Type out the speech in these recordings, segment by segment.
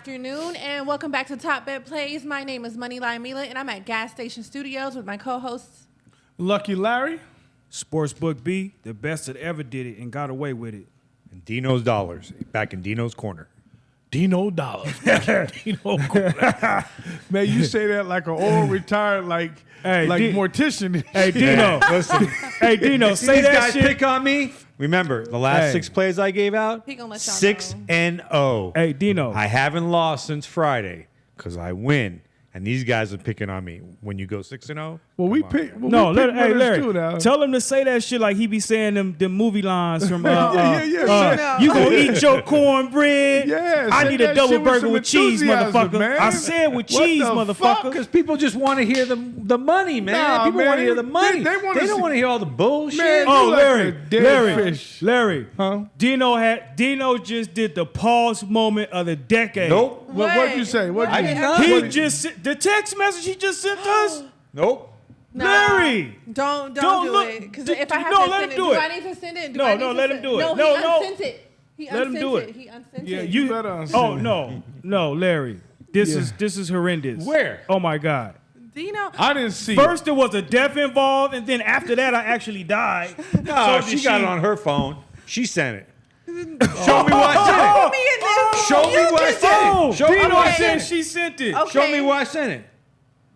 afternoon, and welcome back to Top Bet Plays. My name is Moneyline Mila, and I'm at Gas Station Studios with my co-hosts. Lucky Larry. Sportsbook B, the best that ever did it and got away with it. And Dino's Dollars, back in Dino's Corner. Dino Dollars. Dino Corner. Man, you say that like an old retired, mortician. Hey, Dino. Listen, Hey, Dino, say these that guys shit. pick on me. Remember, the last 6 plays I gave out, He gonna let y'all 6-0. Hey, Dino. I haven't lost since Friday because I win. And these guys are picking on me. When you go 6-0, Well, we come on, pick. man. Well, No, we pick hey, winners too, Larry, now. tell him to say that shit like he be saying them movie lines from Yeah. you gonna eat your cornbread. Yeah, I say need a that double shit with burger some with cheese, enthusiasm, motherfucker. man. I said with What cheese, the motherfucker. fuck? Because people just want to hear the money, man. Nah, People man. want to hear the money. They wanna don't see- want to hear all the bullshit. Man, Oh, you like a Larry, dead fish. Larry. Huh? Dino just did the pause moment of the decade. Nope. What'd you say? What'd I you did say? not. He What- just the text message he just sent us. Nope. Nah, Larry! don't Don't do look- it. Because d- if I have no, to let send him it, do do it. I need to send it? Do No, I need no, to let him send- do it. No, No, he no. unsent it. He Let him unsent do it. it. He unsent Yeah, it. you better unsend Oh it. no, Larry. This Yeah. is horrendous. Where? Oh my God. Dino. I didn't see First there was a death involved, and then after that I actually died. No, So did she got it on her phone. She sent it. Show me what I Put sent me it. in this. Show me You what I did sent that. Oh, it. Show me Dino what I said sent it. she sent it. Okay. Show me where I sent it.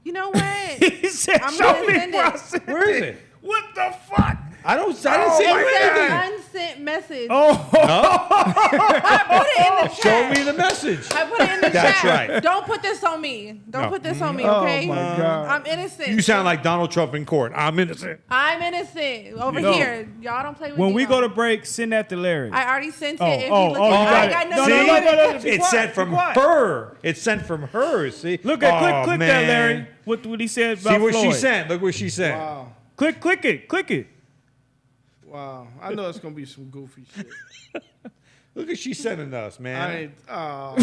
You know what? He said, I'm "Show gonna me send where it. I sent Where is it? What the fuck?" I didn't see It anything. says unsent message. Oh, I put it in the chat. Show me the message. I put it in the That's chat. right. Don't put this on me. Don't No. put this on me, Oh, okay? my God. I'm innocent. You sound like Donald Trump in court. I'm innocent. I'm innocent. Over No. here. Y'all don't play with when me. we go to break, send that to Larry. I already sent it. Oh, If you oh, look oh, at you it, got I it. got No, nothing no, to no, do no, with no, it. no. Be It's quiet, sent from be quiet. her. It's sent from her. See? Look at Oh, click that, man. Larry. What he said about See what she Floyd. sent. Look what she sent. Wow. Click it. Wow. I know it's going to be some goofy shit. Look what she's sending us, I man. ain't. Oh,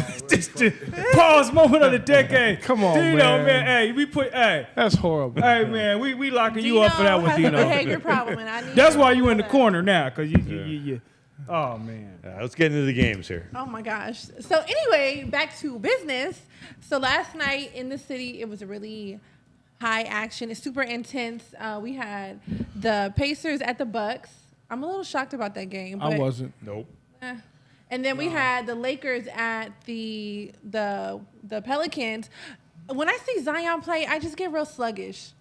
Pause moment of the decade. Come on, Dino, man. Hey, we put. Hey, that's horrible. hey, man. We locking you up for that one, has a Dino. behavior problem, and I need That's to why you know in the that. corner now, cause you. Oh man. Let's get into the games here. Oh my gosh. So anyway, back to business. So last night in the city, it was a really high action. It's super intense. We had the Pacers at the Bucks. I'm a little shocked about that game. I but, wasn't. Nope. And then we had the Lakers at the Pelicans. When I see Zion play, I just get real sluggish.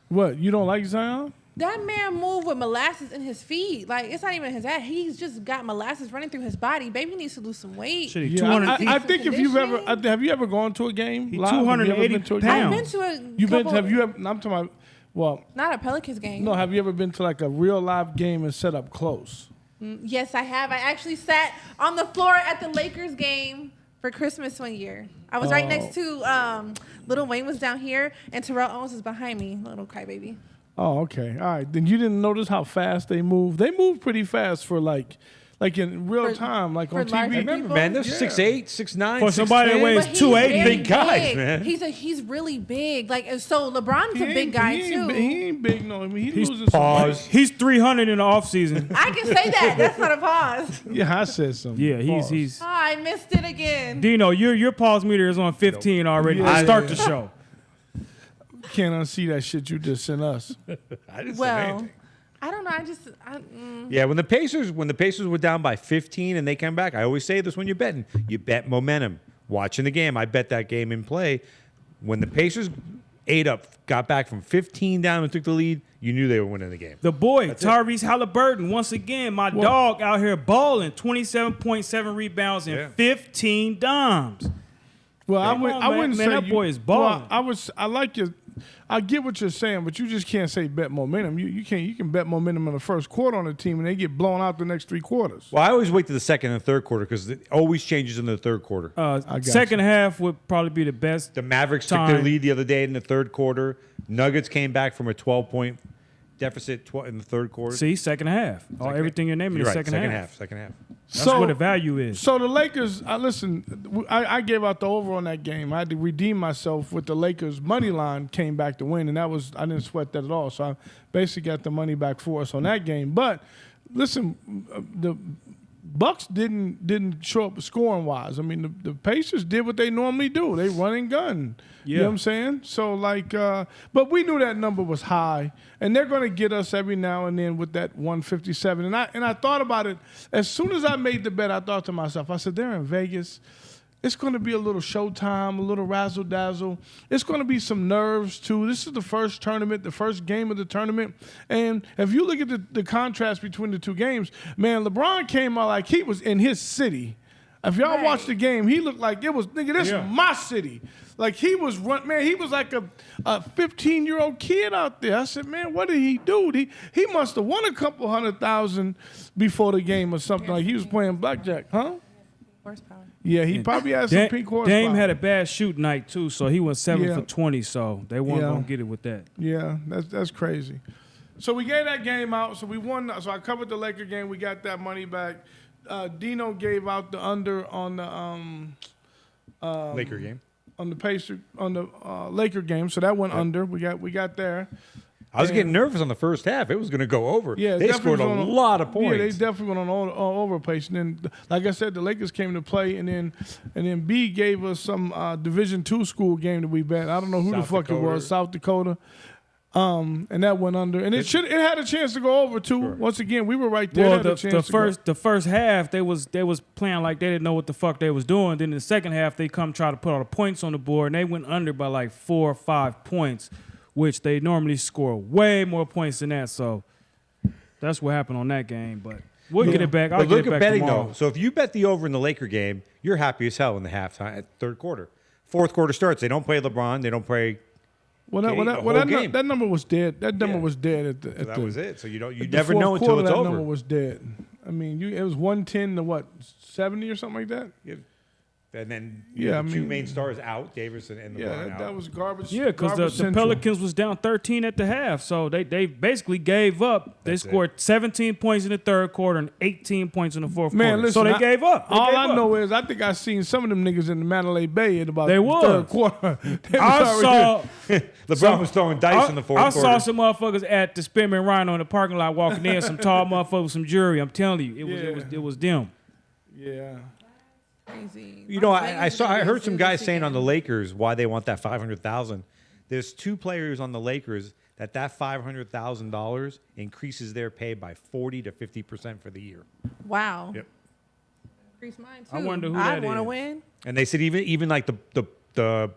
What? You don't like Zion? That man moved with molasses in his feet. Like, it's not even his ass. He's just got molasses running through his body. Baby needs to lose some weight. Shit, he Yeah, 200. I think if you've ever, conditioning. have you ever gone to a game? He live? Have you ever 280 been to a game? pounds. I've been to a You've been? couple, Have you ever? I'm talking about. Well, not a Pelicans game. no. Have you ever been to like a real live game and set up close? Yes, I have. I actually sat on the floor at the Lakers game for Christmas one year. I was right next to Lil Wayne was down here, and Terrell Owens was behind me, little crybaby. Oh, okay. All right. Then you didn't notice how fast they move. They move pretty fast for like in real For- time, like for on larger TV. Remember, people? man, they're Yeah. 6'8", 6'9", For somebody that 6'10". weighs But he's 280. very Big guys, big. man. He's really big. Like, so LeBron's He a big ain't- guy he too. ain't, He ain't big. No, I mean he He's losing some weight. Pause. He's 300 in the offseason. I can say that. That's not a pause. Yeah, I said something. Yeah, Pause. he's. Oh, I missed it again. Dino, your pause meter is on 15 already. Yeah. to start the show. Can't unsee that shit you just sent us. I didn't say Well, anything. I don't know. Yeah, when the Pacers were down by 15 and they come back, I always say this when you're betting. You bet momentum. Watching the game, I bet that game in play. When the Pacers got back from 15 down and took the lead, you knew they were winning the game. The boy, Tyrese Halliburton, once again, my dog out here balling, 27.7 rebounds and Yeah. 15 dimes. Well, I Come on, wouldn't man, say that you- boy is balling. Well, I like your. I get what you're saying, but you just can't say bet momentum. You can bet momentum in the first quarter on a team and they get blown out the next 3 quarters. Well, I always wait to the second and third quarter because it always changes in the third quarter. got Second you. half would probably be the best. The Mavericks took their time. lead the other day in the third quarter. Nuggets came back from a 12-point deficit in the third quarter. See, second half. Everything you're naming You're is right, second half. Second half. That's what the value is. So the Lakers, listen, I gave out the over on that game. I had to redeem myself with the Lakers money line came back to win, and I didn't sweat that at all. So I basically got the money back for us on that game. But listen, the Bucks didn't show up scoring wise. I mean, the Pacers did what they normally do. They run and gun. You know what I'm saying? So like, but we knew that number was high, and they're going to get us every now and then with that 157. And I thought about it as soon as I made the bet. I thought to myself, I said, they're in Vegas. It's going to be a little showtime, a little razzle dazzle. It's going to be some nerves too. This is the first tournament, the first game of the tournament. And if you look at the contrast between the two games, man, LeBron came out like he was in his city. If y'all watched the game, he looked like it was, nigga, this is my city. Like he was he was like a 15-year-old kid out there. I said, man, what did he do? He must have won a couple $100,000 before the game or something. Like he was playing blackjack, huh? Horsepower. Yeah, he probably had some pink horsepower. Dame had a bad shoot night too, so he went 7 for 20. So they weren't gonna get it with that. Yeah, that's crazy. So we gave that game out. So we won. So I covered the Laker game. We got that money back. Dino gave out the under on the Laker game. On the Laker game. So that went under. We got there. I was getting nervous on the first half. It was going to go over. Yeah, they scored a lot of points. Yeah, they definitely went on all over the place. And then, like I said, the Lakers came to play, and then B gave us some Division II school game that we bet. I don't know who the fuck it was, South Dakota. And that went under, and it had a chance to go over too. Sure. Once again, we were right there. Well, the first half they was playing like they didn't know what the fuck they was doing. Then in the second half they come try to put all the points on the board, and they went under by like 4 or 5 points, which they normally score way more points than that. So that's what happened on that game. But we'll get it back. I'll get it back betting tomorrow. Though. So if you bet the over in the Laker game, you're happy as hell in the halftime, third quarter. Fourth quarter starts. They don't play LeBron. They don't play. That number was dead. That number was dead at the. That was it. So you never know until it's over. That number was dead. I mean, it was 110 to what 70 or something like that. Yeah. And then two main stars out, Davis and LeBron out. That was garbage. Yeah, because the Pelicans was down 13 at the half, so they basically gave up. They scored 17 points in the third quarter and 18 points in the fourth quarter. Listen, so they gave up. All I know is I think I seen some of them niggas in the Mandalay Bay at about the third quarter. I saw LeBron was throwing dice in the fourth quarter. I saw some motherfuckers at the Spearman Rhino in the parking lot walking in, some tall motherfuckers with some jewelry. I'm telling you, it was them. Yeah. Crazy. You know, I heard some guys saying on the Lakers why they want that $500,000. There's 2 players on the Lakers that $500,000 increases their pay by 40 to 50% for the year. Wow. Yep. Increase mine too. I wonder who that is. I want to win. And they said even like the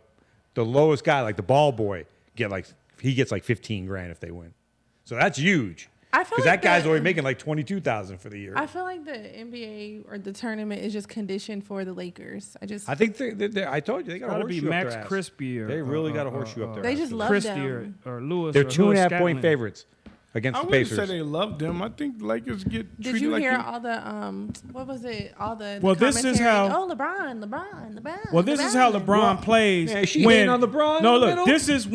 lowest guy, like the ball boy, gets like 15 grand if they win. So that's huge. I feel because like that guy's already making like 22,000 for the year. I feel like the NBA or the tournament is just conditioned for the Lakers. I think I told you they got to horseshoe be Max up their ass. Crispy or they really got a horseshoe up there. They just love Christie them. or Lewis. They're or 2.5 point favorites against the Pacers. I wouldn't say they loved them. I think the Lakers get treated like. Did you hear all the what was it? All the well, this is how. Oh, LeBron. Well, this is how LeBron plays. Man, she when on LeBron. No, look. This is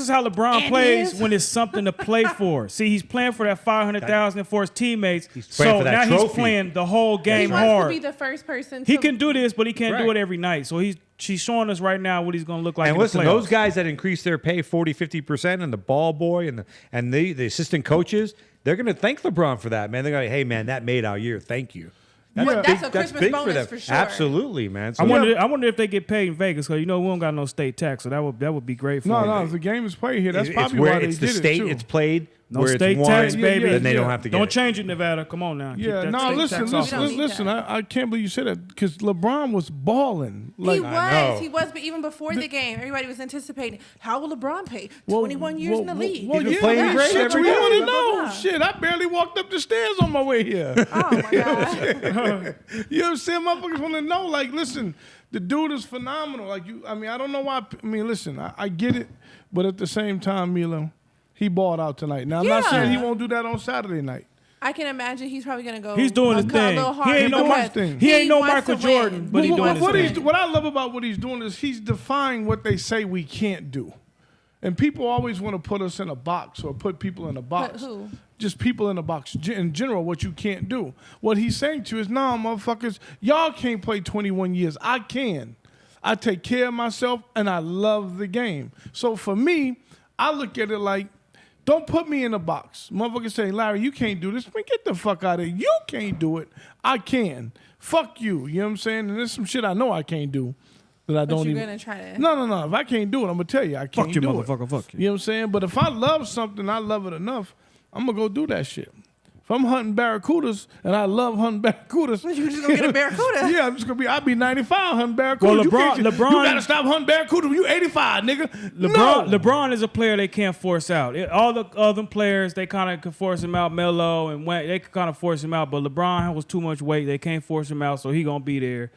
how LeBron plays when it's something to play for. See, he's playing for that $500,000 for his teammates. So now he's playing the whole game hard. He wants to be the first person. He can do this, but he can't do it every night. So she's showing us right now what he's going to look like. And in listen, the playoffs. those guys that increase their pay 40, 50%, and the ball boy and the assistant coaches, they're going to thank LeBron for that, man. They're going to, hey, man, that made our year. Thank you. That's a Christmas bonus for sure. Absolutely, man. So I wonder if they get paid in Vegas because we don't got no state tax, so that would be great for them. No, if the game is played here, that's probably where why they it's did the state. it too. It's played. No where state it's tax, won, baby. then they don't have to get Don't it. change it, Nevada. Come on now. Yeah, no, listen. I can't believe you said that because LeBron was balling. He was, but even before the game, everybody was anticipating how will LeBron pay? 21 years in the league. Well, He's playing great every we day. want to know. Shit, I barely walked up the stairs on my way here. Oh my god! You know what I'm saying? Motherfuckers want to know. Like, listen, the dude is phenomenal. Like I don't know why. I mean, listen, I get it, but at the same time, Milo, he balled out tonight. Now, I'm not saying he won't do that on Saturday night. I can imagine he's probably gonna go. He's doing his thing. He ain't no Michael Jordan, but he's doing his thing. What I love about what he's doing is he's defying what they say we can't do. And people always want to put us in a box or put people in a box. But who? Just people in a box. In general, what you can't do. What he's saying to you is, nah, motherfuckers, y'all can't play 21 years. I can. I take care of myself, and I love the game. So for me, I look at it like Don't put me in a box. Motherfuckers say, Larry, you can't do this. Man, get the fuck out of here. You can't do it. I can. Fuck you. You know what I'm saying? And there's some shit I know I can't do that I don't you're even. gonna try to. No. If I can't do it, I'm gonna tell you I can't Fuck you, do motherfucker. it. Fuck you. You know what I'm saying? But if I love something, I love it enough, I'm gonna go do that shit. If I'm hunting barracudas and I love hunting barracudas, You just gonna get a barracuda. yeah, I'm just gonna be. I'll be 95 hunting barracudas. Well, you LeBron- gotta stop hunting barracudas when you 85, nigga. LeBron is a player they can't force out. All the other players, they kind of can force him out. Melo and Wayne, they could kind of force him out. But LeBron was too much weight. They can't force him out, so he gonna be there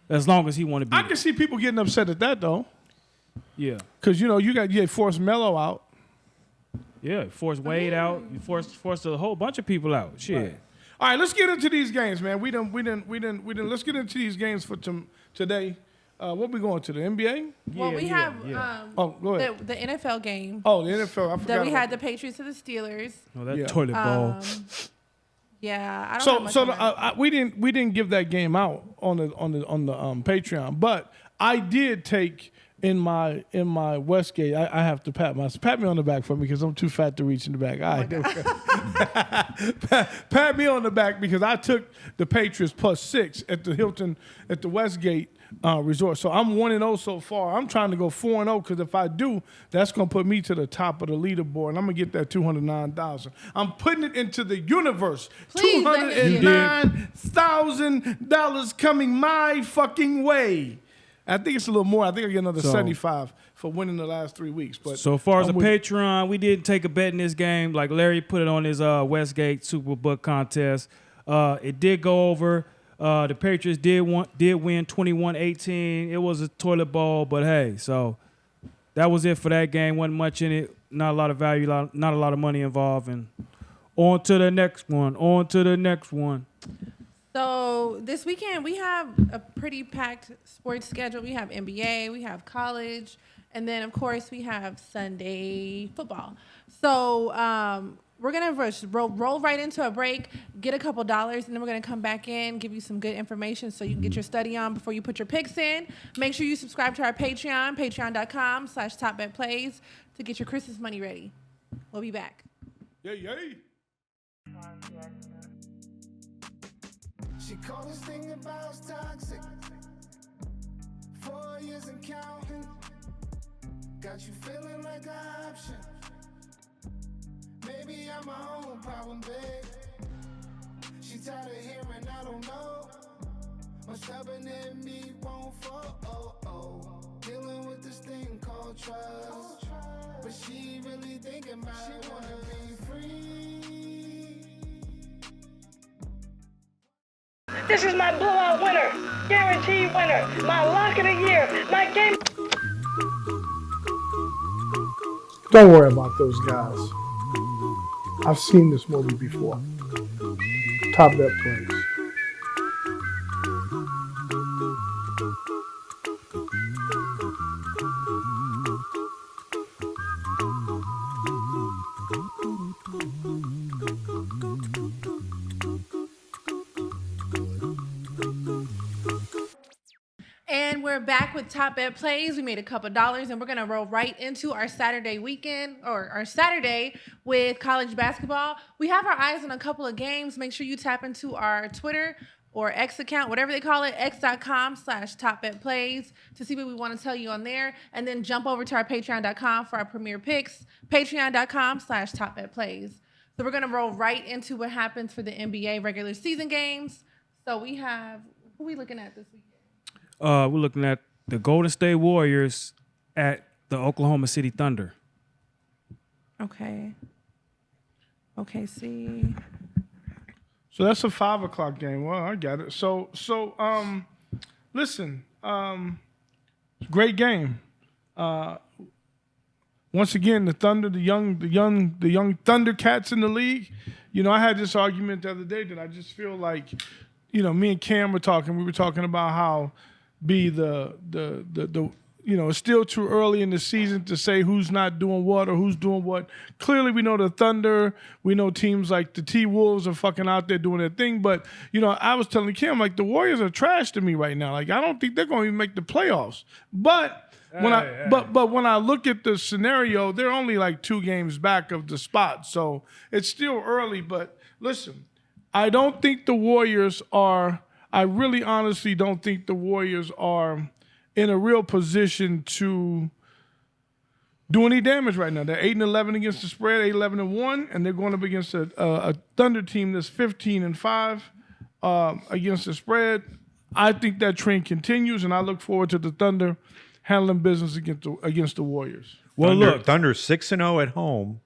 as long as he want to be. I there. can see people getting upset at that though, Yeah, because you force Melo out. yeah. Force Wade out. You force a whole bunch of people out. Shit. Right. All right, let's get into these games, man. We done. Let's get into these games for today. What we going to the NBA? Well, we have Go ahead. the NFL game Oh, the NFL. I forgot. that we about had the Patriots to the Steelers. Oh, that Yeah. toilet bowl. Yeah, I don't know So much on that. we didn't give that game out on the Patreon, but I did take in my Westgate. I have to pat me on the back for me because I'm too fat to reach in the back. All right, pat me on the back because I took the Patriots +6 at the Hilton at the Westgate Resort. So I'm 1-0 so far. I'm trying to go 4-0 because if I do, that's gonna put me to the top of the leaderboard, and I'm gonna get that $209,000. I'm putting it into the universe. Please let it be. $209,000 coming my fucking way. I think it's a little more. I think I get another 75 for winning the last 3 weeks. But So far as I'm a Patreon, we didn't take a bet in this game. Like Larry put it on his Westgate Superbook contest. It did go over. The Patriots did win 21-18. It was a toilet bowl, but hey, so that was it for that game. Wasn't much in it. Not a lot of value. Not a lot of money involved. And on to the next one. So this weekend we have a pretty packed sports schedule. We have NBA, we have college, and then of course we have Sunday football. So we're gonna roll right into a break, get a couple dollars, and then we're gonna come back in, give you some good information so you can get your study on before you put your picks in. Make sure you subscribe to our Patreon, patreon.com/TopBetPlays to get your Christmas money ready. We'll be back. Yay. She called this thing about toxic. 4 years and counting. Got you feeling like an option. Maybe I'm my own problem, babe. She tired of hearing I don't know. My stubborn in me won't fall. Dealing with this thing called trust. But she really thinking about it. Wanna be free. This is my blowout winner, guaranteed winner, my lock of the year, my game. Don't worry about those guys. I've seen this movie before. Top Bet Plays. And we're back with Top Bet Plays. We made a couple dollars, and we're gonna roll right into our Saturday weekend or our Saturday with college basketball. We have our eyes on a couple of games. Make sure you tap into our Twitter or X account, whatever they call it, x.com/TopBetPlays to see what we want to tell you on there, and then jump over to our Patreon.com for our premier picks. Patreon.com/TopBetPlays. So we're gonna roll right into what happens for the NBA regular season games. So we have who we looking at this weekend? We're looking at the Golden State Warriors at the Oklahoma City Thunder. Okay. See. So that's a 5 o'clock game. Well, I got it. So listen, great game. Once again, the Thunder, the young Thundercats in the league. You know, I had this argument the other day that I just feel like, you know, me and Cam were talking. We were talking about how the it's still too early in the season to say who's not doing what or who's doing what. Clearly, we know the Thunder. We know teams like the T-Wolves are fucking out there doing their thing. But, I was telling Kim, like, the Warriors are trash to me right now. Like, I don't think they're going to even make the playoffs. But when I look at the scenario, they're only like 2 games back of the spot. So it's still early. But listen, I don't think the Warriors are – I really honestly don't think the Warriors are – in a real position to do any damage right now. They're 8-11 against the spread, 8-11-1, and they're going up against a Thunder team that's 15-5 against the spread. I think that trend continues, and I look forward to the Thunder handling business against the Warriors. Well, look, Thunder's 6-0 at home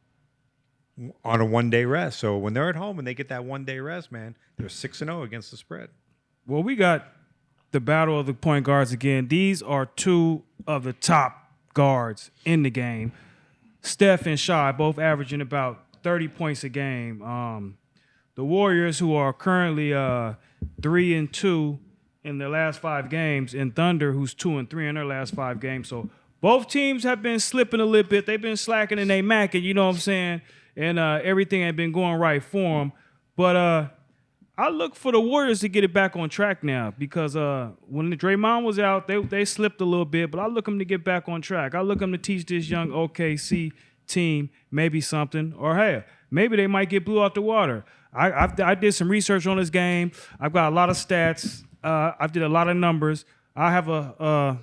on a one-day rest. So when they're at home and they get that one-day rest, man, they're 6-0 against the spread. Well, we got the battle of the point guards again. These are 2 of the top guards in the game. Steph and Shai both averaging about 30 points a game. The Warriors, who are currently 3-2 in their last 5 games, and Thunder, who's 2-3 in their last 5 games. So both teams have been slipping a little bit. They've been slacking and they macking, you know what I'm saying? And everything ain't been going right for them. But I look for the Warriors to get it back on track now because when the Draymond was out, they slipped a little bit, but I look them to get back on track. I look them to teach this young OKC team maybe something, or hey, maybe they might get blew out the water. I did some research on this game. I've got a lot of stats. I did a lot of numbers. I have a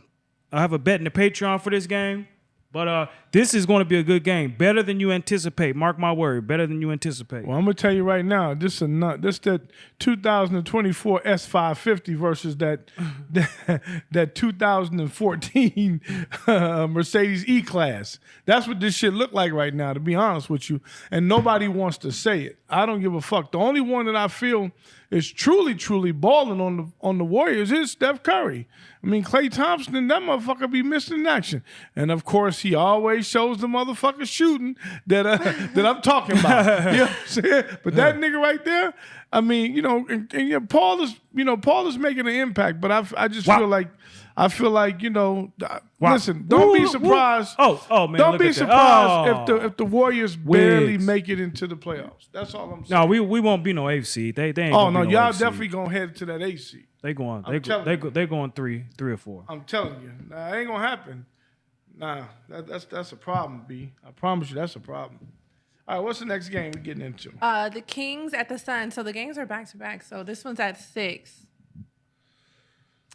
bet in the Patreon for this game. But this is going to be a good game. Better than you anticipate. Mark my word. Better than you anticipate. Well, I'm going to tell you right now, this that 2024 S550 versus that 2014 Mercedes E-Class. That's what this shit look like right now, to be honest with you. And nobody wants to say it. I don't give a fuck. The only one that I feel is truly, truly balling on the Warriors is Steph Curry. I mean, Klay Thompson, that motherfucker be missing in action. And, of course, he always shows the motherfucker shooting that I'm talking about. You know what I'm saying? But that nigga right there, I mean, Paul is making an impact, but I just feel like listen, don't be surprised. Oh man, don't be surprised if the Warriors barely make it into the playoffs. That's all I'm saying. No, we won't be no 8th seed. They ain't. Oh no, y'all AFC. Definitely gonna head to that 8th seed. They going 3 or 4. I'm telling you, nah, it ain't gonna happen. Nah, that's a problem, B. I promise you, that's a problem. All right, what's the next game we're getting into? The Kings at the Sun. So the games are back to back. So this one's at 6.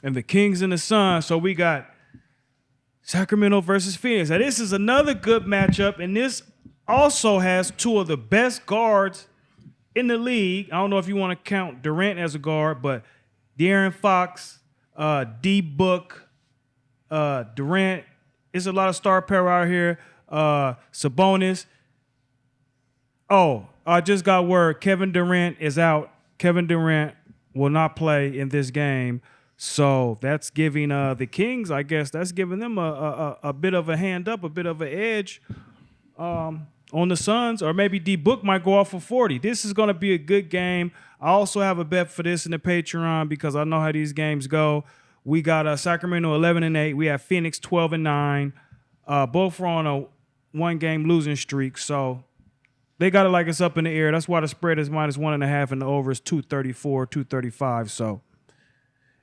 And the Kings and the Sun. So we got Sacramento versus Phoenix. Now this is another good matchup, and this also has 2 of the best guards in the league. I don't know if you want to count Durant as a guard, but De'Aaron Fox, D-Book, Durant. There's a lot of star power out here. Sabonis. Oh, I just got word. Kevin Durant is out. Kevin Durant will not play in this game. So that's giving the Kings, I guess, that's giving them a bit of a hand up, a bit of an edge on the Suns, or maybe D-Book might go off for 40. This is going to be a good game. I also have a bet for this in the Patreon because I know how these games go. We got Sacramento 11-8. We have Phoenix 12-9. Both are on a 1-game losing streak, so they got it like it's up in the air. That's why the spread is -1.5 and the over is 234, 235. So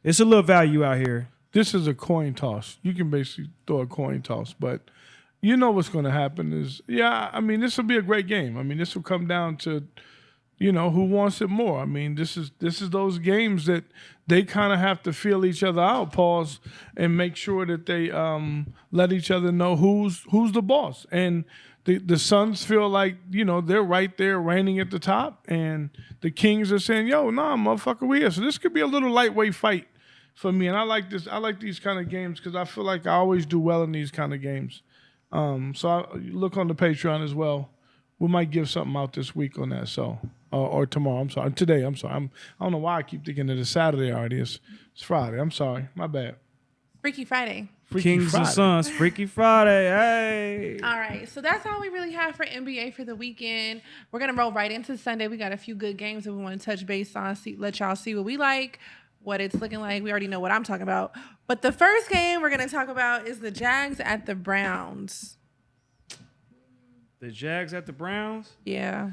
it's a little value out here. This is a coin toss. You can basically throw a coin toss, but you know what's going to happen is, this will be a great game. I mean, this will come down to, who wants it more. I mean, this is those games that they kind of have to feel each other out, pause, and make sure that they let each other know who's the boss. And the Suns feel like, they're right there reigning at the top, and the Kings are saying, yo, nah, motherfucker, we here. So this could be a little lightweight fight for me, and I like this. I like these kind of games because I feel like I always do well in these kind of games. So I look on the Patreon as well. We might give something out this week on that. So or tomorrow. I'm sorry. Today. I'm sorry. I don't know why I keep thinking that it's Saturday already. It's Friday. I'm sorry. My bad. Freaky Friday. Kings and Suns, Freaky Friday. Hey. All right, so that's all we really have for NBA for the weekend. We're gonna roll right into Sunday. We got a few good games that we want to touch base on. Let y'all see what we like, what it's looking like. We already know what I'm talking about. But the first game we're going to talk about is the Jags at the Browns. The Jags at the Browns? Yeah.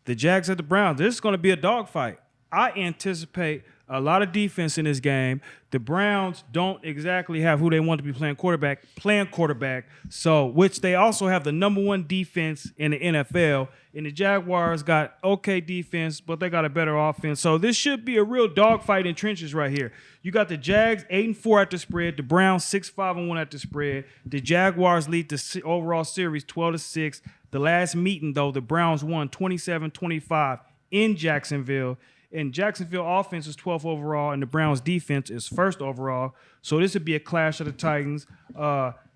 The Jags at the Browns. This is going to be a dogfight. I anticipate a lot of defense in this game. The Browns don't exactly have who they want to be playing quarterback, so which they also have the number one defense in the NFL. And the Jaguars got okay defense, but they got a better offense. So this should be a real dogfight in trenches right here. You got the Jags 8-4 at the spread, the Browns 6-5-1 at the spread. The Jaguars lead the overall series 12-6. The last meeting, though, the Browns won 27-25 in Jacksonville. And Jacksonville offense is 12th overall, and the Browns defense is 1st overall. So this would be a clash of the Titans.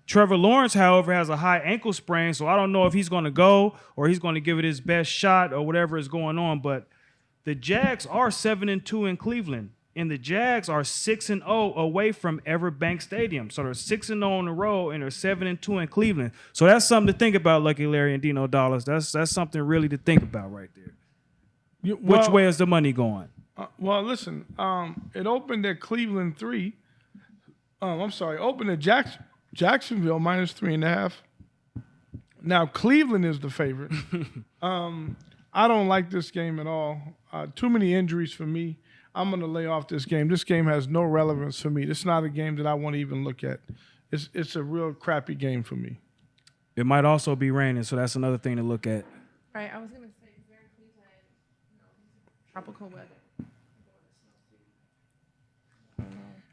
Trevor Lawrence, however, has a high ankle sprain, so I don't know if he's going to go or he's going to give it his best shot or whatever is going on. But the Jags are 7-2 in Cleveland, and the Jags are 6-0 away from Everbank Stadium. So they're 6-0 on the road, and they're 7-2 in Cleveland. So that's something to think about, Lucky Larry and Dino Dollars. That's something really to think about right there. Which way is the money going? Well, listen, it opened at Cleveland 3. Opened at Jacksonville -3.5. Now Cleveland is the favorite. I don't like this game at all. Too many injuries for me. I'm going to lay off this game. This game has no relevance for me. This is not a game that I want to even look at. It's a real crappy game for me. It might also be raining, so that's another thing to look at. Right. I was going to say, is there in Cleveland tropical weather?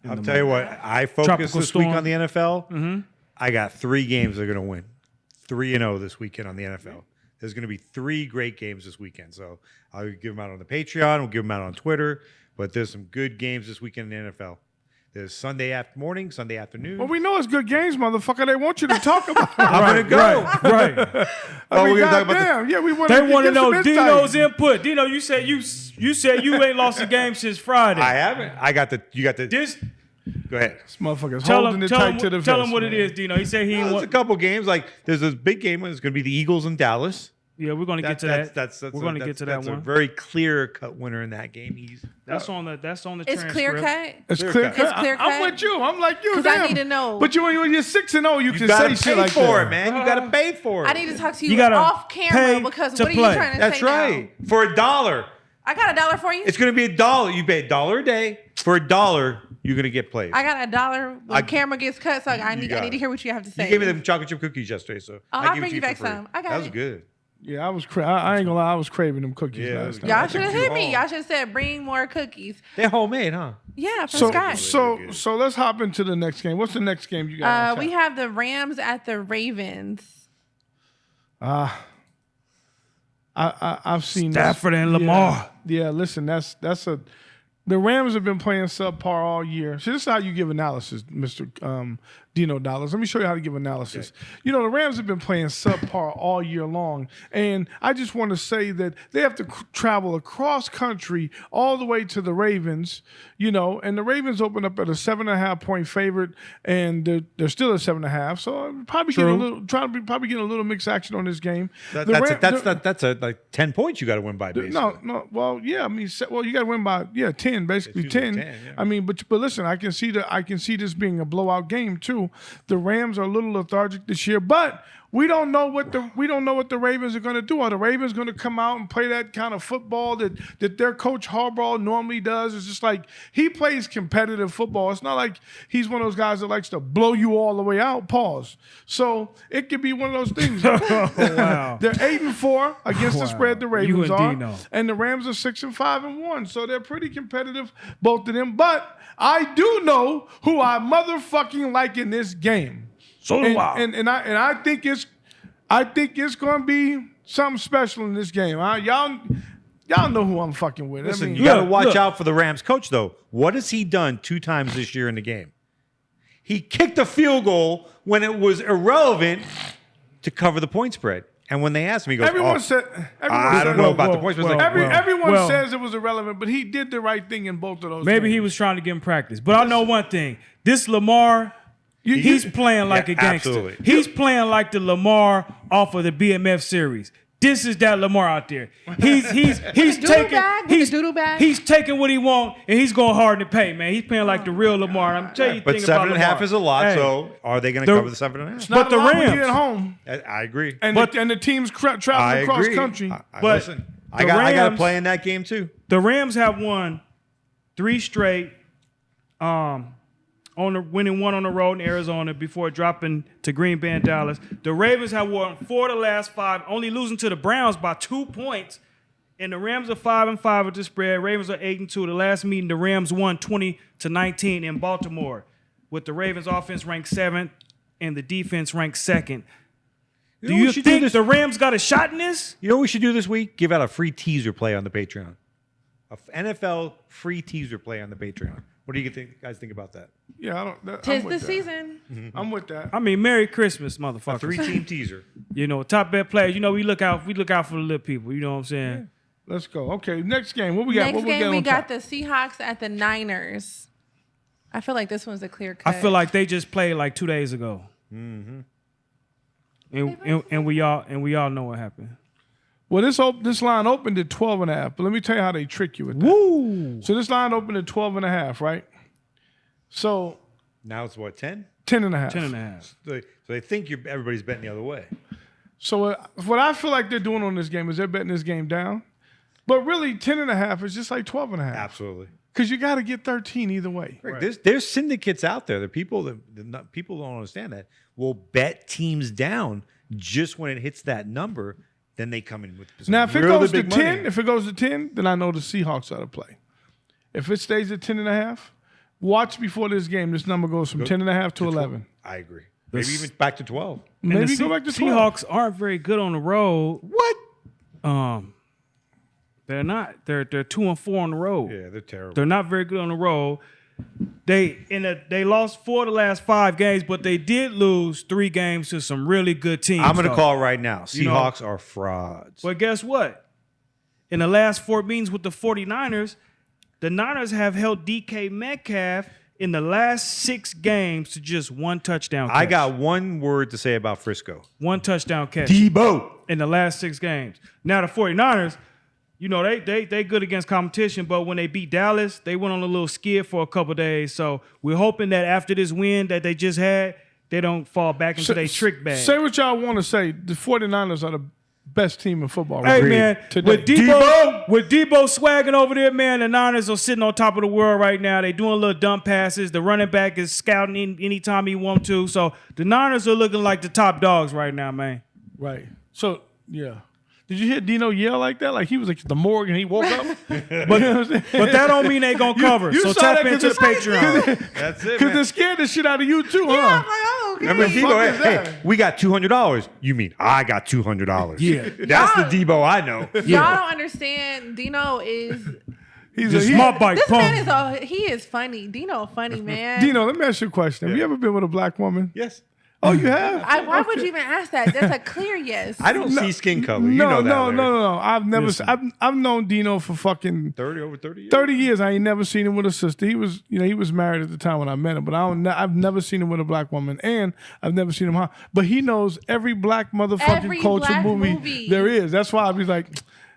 I'll tell you what, I focus Tropical this storm. week on the NFL. I got 3 games that are going to win. 3-0 this weekend on the NFL. There's going to be 3 great games this weekend. So I'll give them out on the Patreon. We'll give them out on Twitter. But there's some good games this weekend in the NFL. There's Sunday morning, Sunday afternoon. Well, we know it's good games, motherfucker. They want you to talk about it. I'm going to go. Right. I mean, we're gonna talk about goddamn. Yeah, we want They to want to get some know insight. Dino's input. Dino, you said you ain't lost a game since Friday. I haven't. You got the. This Go ahead. This motherfucker's tell holding him it tight to the vest. tell him what man. it is, Dino. He said he ain't There's a want. couple games. Like there's this big game. It's going to be the Eagles in Dallas. Yeah, we're gonna get to that. We're gonna get to that That's one. a very clear cut winner in that game. That's on the It's transcript. clear cut. It's Clear clear cut. cut. It's clear I'm cut? with you. I'm like you. 'Cause I damn. need to know. But when you're 6-0, you You can got say to shit pay like for that. it, man. You got to pay for it. I need to talk to You you gotta off camera pay because to what are play. you trying to That's say right. now? For $1. I got $1 for you. It's going to be $1. You pay $1 a day. For $1, you're going to get plays. I got $1 when I- camera gets cut, so I need got to it. hear what you have to say. You gave me them chocolate chip cookies yesterday, so I'll give it bring to you back for free. some. I got That was it. good. Yeah, I ain't gonna lie. I was craving them cookies Yeah, last it was night. Y'all I should have took you hit me. home. Y'all should have said bring more cookies. They're homemade, huh? Yeah, from So, scratch. so let's hop into the next game. What's the next game you got? We have the Rams at the Ravens. I've seen this. Stafford and Lamar. Yeah, listen, the Rams have been playing subpar all year. So this is how you give analysis, Mr. Dino Dollars. Let me show you how to give analysis. You know, the Rams have been playing subpar all year long. And I just want to say that they have to travel across country all the way to the Ravens, you know, and the Ravens opened up at a 7.5-point favorite, and they're still at 7.5. So I'm probably getting a little mixed action on this game. That's like 10 points you got to win by, basically. No. Well, yeah. I mean, you got to win by 10, basically It's usually 10. 10, yeah. I mean, but listen, I can see this being a blowout game too. The Rams are a little lethargic this year, but we don't know what the Ravens are going to do. Are the Ravens going to come out and play that kind of football that their coach Harbaugh normally does? It's just like he plays competitive football. It's not like he's one of those guys that likes to blow you all the way out. Pause. So it could be one of those things. Wow. They're 8-4 against the spread. The Ravens You and are, Dino. and the Rams are 6-5-1. So they're pretty competitive, both of them. But I do know who I motherfucking like in this game. So do I. And I think it's going to be something special in this game. Y'all know who I'm fucking with. Listen, I mean, you got to look, watch look. out for the Rams coach, though. What has he done 2 times this year in the game? He kicked a field goal when it was irrelevant to cover the point spread. And when they asked him, he goes, everyone "Oh, said. I don't know about the point spread." It's like, Everyone says it was irrelevant, but he did the right thing in both of those. Maybe games. he was trying to get him practice. But I know one thing. This Lamar, he's playing like Yeah, a gangster. absolutely. He's playing like the Lamar off of the BMF series. This is that Lamar out there. He's Doodle taking bag with the doodle bag? he's taking what he want and he's going hard in the paint, man. He's playing like the real Lamar. I'm telling you, But thing about 7.5 Lamar. is a lot. Hey, So are they going to the- cover the 7.5? Not the a lot when Rams- you're at home, I agree. and the teams traveling I across agree. country. But Listen, I the got to Rams- play in that game too. the Rams have won 3 straight, winning 1 on the road in Arizona before dropping to Green Bay and Dallas. The Ravens have won 4 of the last 5, only losing to the Browns by 2 points. And the Rams are 5-5 with the spread. Ravens are 8-2. The last meeting, the Rams won 20-19 in Baltimore, with the Ravens offense ranked 7th and the defense ranked 2nd. Do know what we you should do think this- the Rams got a shot in this? You know what we should do this week? Give out a free teaser play on the Patreon. A NFL free teaser play on the Patreon. What do you guys think about that? Yeah, I don't. I'm Tis with the that. season. I'm with that. I mean, Merry Christmas, A motherfucker. 3-team teaser. You know, top bet players. You know, we look out for the little people. You know what I'm saying? Let's go. Okay, next game. What we got? Next what game, we on got top? the Seahawks at the Niners. I feel like this one's a clear cut. I feel like they just played like 2 days ago. Mm-hmm. And we all know what happened. Well, this line opened at 12.5, but let me tell you how they trick you with that. Woo! So this line opened at 12.5, right? So Now it's what, 10? 10.5. 10.5. So they think everybody's betting the other way. So what I feel like they're doing on this game is they're betting this game down. But really, 10.5 is just like 12.5. Absolutely. Because you got to get 13 either way. There's syndicates out there. The people people don't understand that will bet teams down just when it hits that number. Then they come in with some Now, if it really goes to big money. 10, then I know the Seahawks ought to play. If it stays at 10.5, watch before this game. This number goes from 10.5 to 11. I agree. Maybe even back to 12. And Maybe the go back to 12. Seahawks aren't very good on the road. What? They're not. They're 2-4 on the road. Yeah, they're terrible. They're not very good on the road. They lost 4 of the last 5 games, but they did lose 3 games to some really good teams. I'm going to though. call right now. You know- Seahawks are frauds. But guess what? In the last 4 meetings with the 49ers, the Niners have held DK Metcalf in the last 6 games to just 1 touchdown catch. I got one word to say about Frisco. 1 touchdown catch Debo. in the last 6 games. Now the 49ers, you know, they good against competition, but when they beat Dallas, they went on a little skid for a couple days. So we're hoping that after this win that they just had, they don't fall back into their trick bag. Say what y'all want to say. The 49ers are the best team in football. Hey, right? man, Today. with Debo swagging over there, man, the Niners are sitting on top of the world right now. They doing little dump passes. The running back is scouting anytime he want to. So the Niners are looking like the top dogs right now, man. Right. So, yeah. Did you hear Dino yell like that? Like he was like the morgue and he woke up? But that don't mean they gonna cover. you So saw tap that into the 'cause Patreon. That's it, Because man. they're scared the shit out of you too, Yeah, I'm huh? like, oh, okay. Remember the Debo? fuck is Hey, that? we got $200. You mean I got $200? Yeah. That's the Debo I know. Y'all don't understand. Dino is He's My bike this pump. man is he is funny. Dino funny, man. Dino, let me ask you a question. Have you ever been with a black woman? Yes. Oh, you have? Why would you even ask that? That's a clear yes. I don't see skin color. You No, know that. no, Larry. no. I've never. Listen. I've known Dino for fucking 30 years? 30 years. I ain't never seen him with a sister. He was married at the time when I met him, but I've never seen him with a black woman, and I've never seen him. But he knows every black motherfucking Every culture black movie, movie. there is. That's why I be like.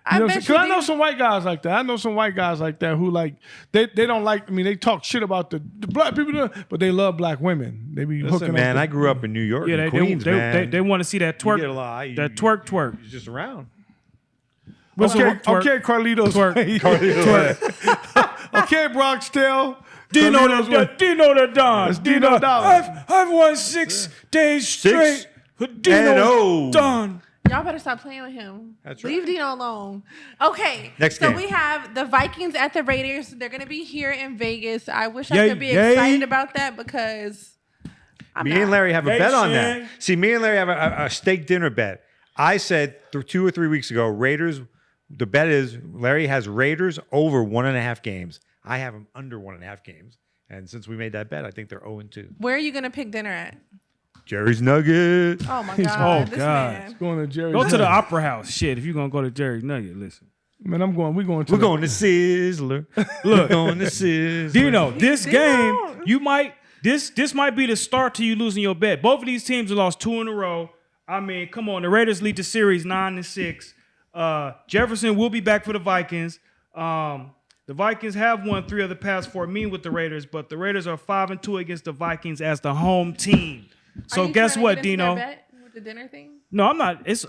I bet Because you I know Dino- some white guys like that. I know some white guys like that who like they don't like. I mean, they talk shit about the black people, but they love black women. They be Listen, hooking man, up. I grew up in New York, Yeah, in Queens, man. they want to see that twerk, get a lot. that twerk. He's just around. What's Okay, a twerk? okay, Carlitos. Okay, Broxdale. Dino Carlitos the went- Dino the Don. That's Dino Dollar. I've won 6 days straight. Dino N.O. Don. Y'all better stop playing with him. That's Leave right. Dino alone. Okay. Next so game. we have the Vikings at the Raiders. They're gonna be here in Vegas. I wish I Yay, could be yay. excited about that because I'm Me not. and Larry have a Hey, bet on Shane. that. See, me and Larry have a steak dinner bet. I said 2 or 3 weeks ago, Raiders. The bet is Larry has Raiders over 1.5 games. I have them under 1.5 games. And since we made that bet, I think they're 0-2. Where are you gonna pick dinner at? Jerry's Nuggets. Oh my Oh, god. This God. man. Going to Jerry's. Go to the Opera House. Shit, if you're going to go to Jerry's Nugget, listen. Man, we're going to We're going to Sizzler. We're going to Sizzler. Dino, this Dino. game, you might, this might be the start to you losing your bet. Both of these teams have lost 2 in a row. I mean, come on. The Raiders lead the series 9-6. Jefferson will be back for the Vikings. The Vikings have won 3 of the past 4 meetings with the Raiders, but the Raiders are 5-2 against the Vikings as the home team. So Are you guess trying to what, get into Dino? their bet with the dinner thing? No, I'm not. It's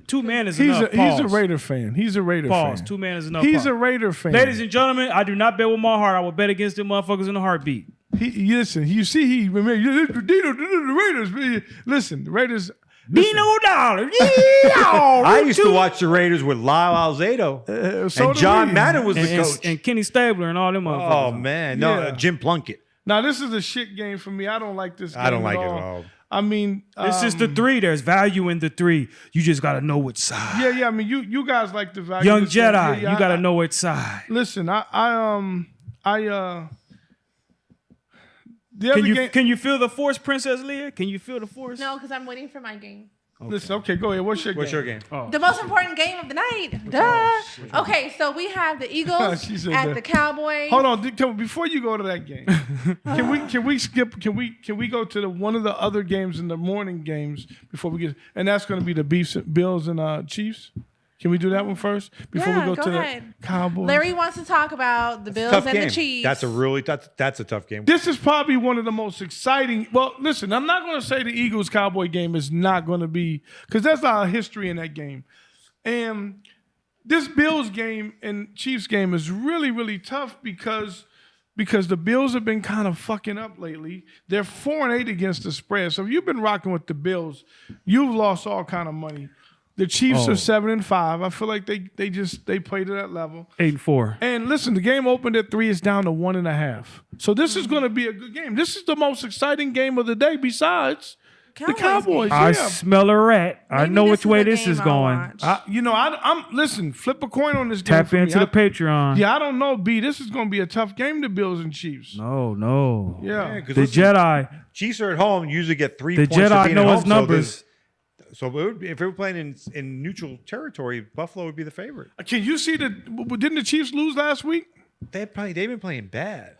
2 man is He's enough. he's a Pause. Raider fan. He's a Raider Pause. fan. 2 man is enough. He's Pause. a Raider fan. Ladies and gentlemen, I do not bet with my heart. I will bet against them motherfuckers in a heartbeat. Listen, you see, he remember Dino, the Raiders. Listen, the Raiders. Dino Dollar. I used to watch the Raiders with Lyle Alzado. So And do John we. Madden was the and, coach. and Kenny Stabler and all them Oh, motherfuckers. man. No, Yeah. Jim Plunkett. Now this is a shit game for me. I don't like this game. I don't like it at all. I mean, It's just the 3. There's value in the 3. You just got to know which side. yeah. I mean, you guys like the value. Young of this game. Jedi, Yeah, you got to know which side. Listen, the other game. Can you feel the force, Princess Leia? Can you feel the force? No, because I'm waiting for my game. Listen, okay, go ahead. What's your game? The most important game of the night. Duh. Okay, so we have the Eagles She said at that. the Cowboys. Hold on, before you go to that game, can we skip? Can we go to one of the other games in the morning games before we get? And that's going to be the Bills and Chiefs. Can we do that one first before Yeah, we go go to ahead. the Cowboys? Larry wants to talk about the Bills Tough and game. the Chiefs. That's a tough game. This is probably one of the most exciting. Well, listen, I'm not going to say the Eagles Cowboy game is not going to be, because there's a lot of history in that game. And this Bills game and Chiefs game is really, really tough because the Bills have been kind of fucking up lately. They're 4-8 against the spread. So if you've been rocking with the Bills, you've lost all kind of money. The Chiefs are 7-5. I feel like they played at that level. 8-4. And listen, the game opened at 3. It's down to 1.5. So this is going to be a good game. This is the most exciting game of the day besides the Cowboys. I Yeah. smell a rat. I Maybe know this which is way a this game is I'll going. watch. I'm listen. Flip a coin on this game. Tap for me. into the Patreon. Yeah, I don't know, B. This is going to be a tough game. The Bills and Chiefs. No. Yeah. Because The Jedi. Chiefs are at home, usually get 3 The points. for Jedi being know at his home, numbers. So if they were playing in neutral territory, Buffalo would be the favorite. Can you see didn't the Chiefs lose last week? They've been playing bad.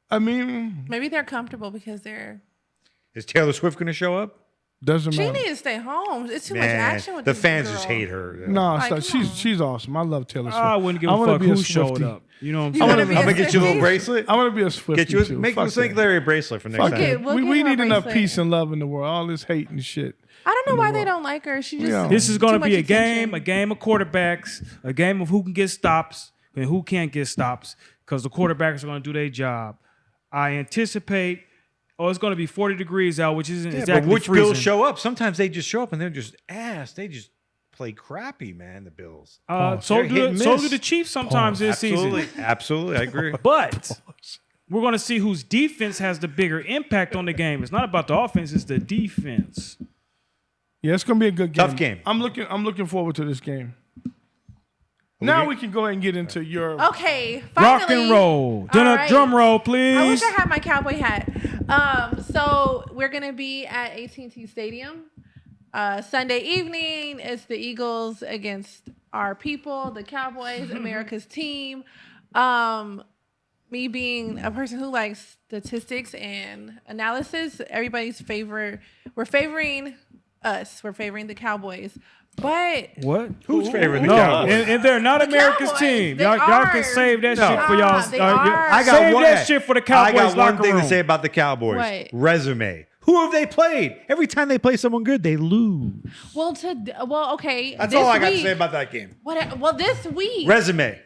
I mean, Maybe they're comfortable because they're. Is Taylor Swift going to show up? doesn't She matter. needs to stay home. It's too much Man, action with the this fans girl. just hate her. No, Like, it's come not. on. She's awesome. I love Taylor Swift. I wouldn't give I a wanna fuck be a who showed Swiftie. up. You know what I'm You saying? wanna be I'm going to get you a little Swiftie? bracelet. I want to be a Swiftie too. Make Fuck St. that. Larry a bracelet for next Fuck time. Okay, it. we'll we get we her a need enough bracelet. peace and love in the world. All this hate and shit. I don't know why they don't like her. She just. Yeah. This is going too to be much a attention. game of quarterbacks, a game of who can get stops and who can't get stops because the quarterbacks are going to do their job. I anticipate, it's going to be 40 degrees out, which isn't Yeah, exactly but which freezing. Bills show up? Sometimes they just show up and they're just ass. They just play crappy, man, the Bills. So They're hit and do miss. the Chiefs sometimes this Absolutely. season. Absolutely. I agree. But we're going to see whose defense has the bigger impact on the game. It's not about the offense, it's the defense. Yeah, it's gonna be a good game. Tough game. I'm looking forward to this game. Now we can go ahead and get into your. Okay, finally. Rock and roll. All right. Drum roll, please. I wish I had my cowboy hat. So we're gonna be at AT&T Stadium Sunday evening. It's the Eagles against our people, the Cowboys, America's team. Me being a person who likes statistics and analysis, everybody's favorite. We're favoring us. We're favoring the Cowboys. But What? Who's favoring the No, Cowboys? and they're not The America's Cowboys, team. they Y'all are. can save that shit for They y'all. are. They are. I got save one, that shit for the Cowboys I got one locker thing room. to say about the Cowboys. What? Resume. Who have they played? Every time they play someone good, they lose. okay. That's this all I got to week- say about that game. This week, Resume.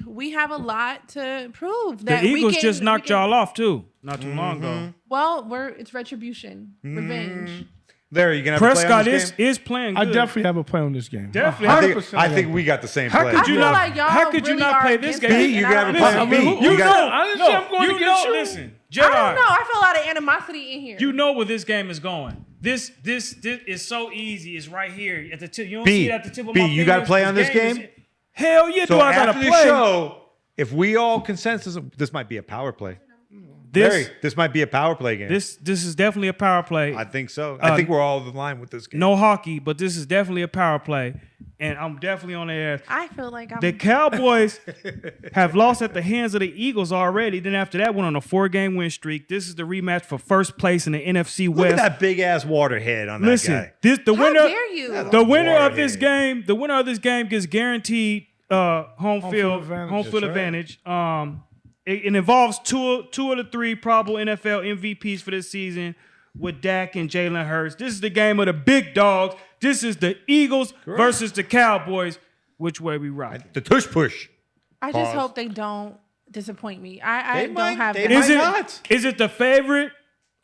we have a lot to prove. The That Eagles we can, just knocked we can- y'all off too, not too long ago. Well, it's retribution, revenge. Larry, you gonna have a play on Prescott this game? is playing I good. definitely have a play on this game. Definitely. I think we got the same play. could you I feel not- like y'all how could you really not are play this against game? it, B, and you I gotta don't play know. on B. You You know, got- I didn't say I'm going you against know, you. listen, I don't Jedi, know. I feel a lot of animosity in here. you know where this game is going. This is so easy. It's right here at the tip. You don't B, see it at the tip of B, my you gotta fingers. play on this is- game? Hell yeah, So do I gotta after the play? show, if we all consensus, this might be a power play. Larry, this might be a power play game. This is definitely a power play. I think so. I think we're all in line with this game. No hockey, but this is definitely a power play. and I'm definitely on their ass. I feel like I'm. The Cowboys have lost at the hands of the Eagles already. Then after that, went on a 4-game win streak. This is the rematch for first place in the NFC Look West. at that big ass waterhead on that Listen, guy. the How winner. dare you? The winner of Waterhead. this game, gets guaranteed home field advantage. It involves two of the 3 probable NFL MVPs for this season with Dak and Jalen Hurts. This is the game of the big dogs. This is the Eagles versus the Cowboys. Which way we rock? The tush push. I just Pause. hope they don't disappoint me. I They don't might- have they that. might Is it not. is it the favorite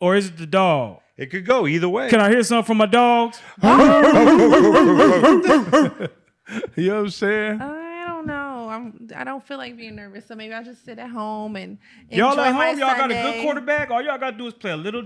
or is it the dog? It could go either way. Can I hear something from my dogs? You know what I'm saying? I don't know. I don't feel like being nervous, so maybe I'll just sit at home and Y'all enjoy at my home, y'all got a Sunday. good quarterback. All y'all got to do is play a little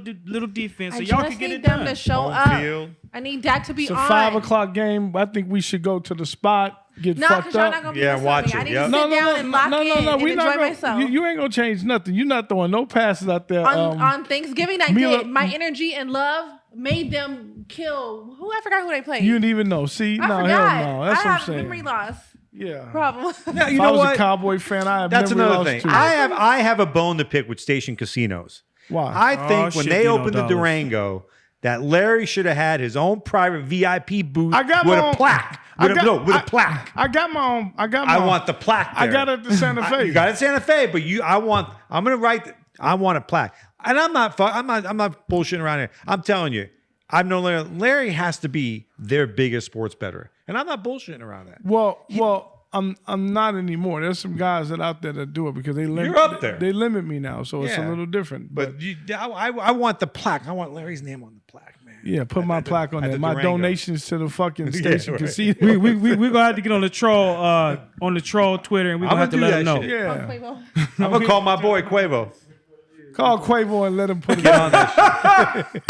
defense, so I y'all just can get need it them done. to show Home up. field. I need Dak to be It's a on. 5 o'clock game. I think we should go to the spot, get No, fucked because y'all up. not gonna be Yeah, listening watch to me. I it, need yep. to sit down and lock in and we enjoy not gonna, myself. you ain't gonna change nothing. You're not throwing no passes out there. On Thanksgiving, I Mila- did. My energy and love made them kill. I forgot who they played. you didn't even know. See, I no, forgot. hell no. That's I what I'm have saying. memory loss Yeah. problem. Now, you If I know was what? a Cowboy fan, I have That's memory another loss thing. too. I have a bone to pick with station casinos. Why? I think when shit, they Dino opened the Dollars. Durango, that Larry should have had his own private VIP booth I got with my a own- plaque. I With a plaque. I got my own. I want the plaque I there. got it at the Santa Fe. You got it in Santa Fe, but I'm gonna write. I want a plaque, and I'm not bullshitting around here. I'm telling you, I've known Larry. Larry has to be their biggest sports bettor, and I'm not bullshitting around that. Well, I'm not anymore. There's some guys that out there that do it because they limit. You're up there. They limit me now, so it's a Yeah. little different. But I want the plaque. I want Larry's name on the plaque, man. yeah, put my plaque on at there. the My Durango. donations to the fucking station right. casino. we gonna have to get on the troll Twitter, and we I'm gonna have to gonna let do them know. that shit. Yeah, Quavo. I'm gonna call my boy Quavo. call Quavo and let him put it Get on. on that shit.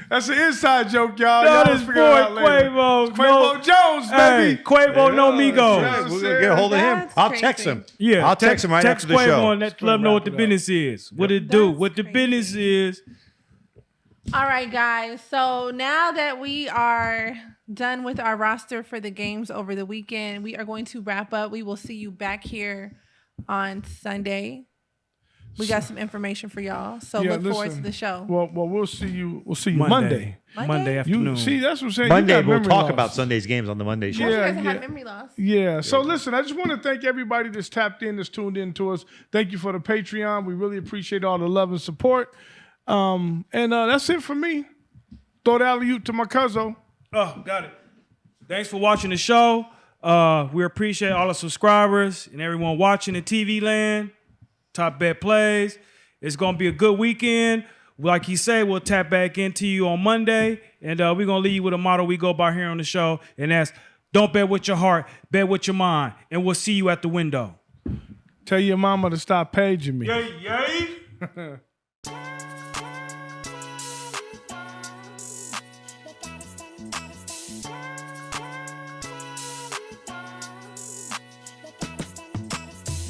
That's an inside joke, y'all. No, Y'all this figure it out boy later. Quavo. Quavo No. Jones, Hey, baby. Quavo no Migo. Yeah. We're gonna get a hold of him. That's I'll crazy. text him. Yeah, I'll text him right text after the Quavo show. and let them know what the wrap it up. business is. What it do? That's What the crazy. business is. All right, guys. So now that we are done with our roster for the games over the weekend, we are going to wrap up. We will see you back here on Sunday. We got some information for y'all, so Yeah, look forward to listen. the show. Well, we'll see you. We'll see you Monday. Monday You afternoon. see, that's what I'm saying. Monday you got we'll memory talk loss. about Sunday's games on the Monday show. Most of you Yeah, guys have yeah. had memory loss. Yeah. So listen, I just want to thank everybody that's tapped in, that's tuned in to us. Thank you for the Patreon. We really appreciate all the love and support. And that's it for me. Throw the alley-oop to my cousin. Oh, got it. Thanks for watching the show. We appreciate all the subscribers and everyone watching in TV land. Top Bet Plays. It's going to be a good weekend. Like he said, we'll tap back into you on Monday. And we're going to leave you with a motto we go by here on the show. And that's, don't bet with your heart, bet with your mind. And we'll see you at the window. Tell your mama to stop paging me. Yay, yay.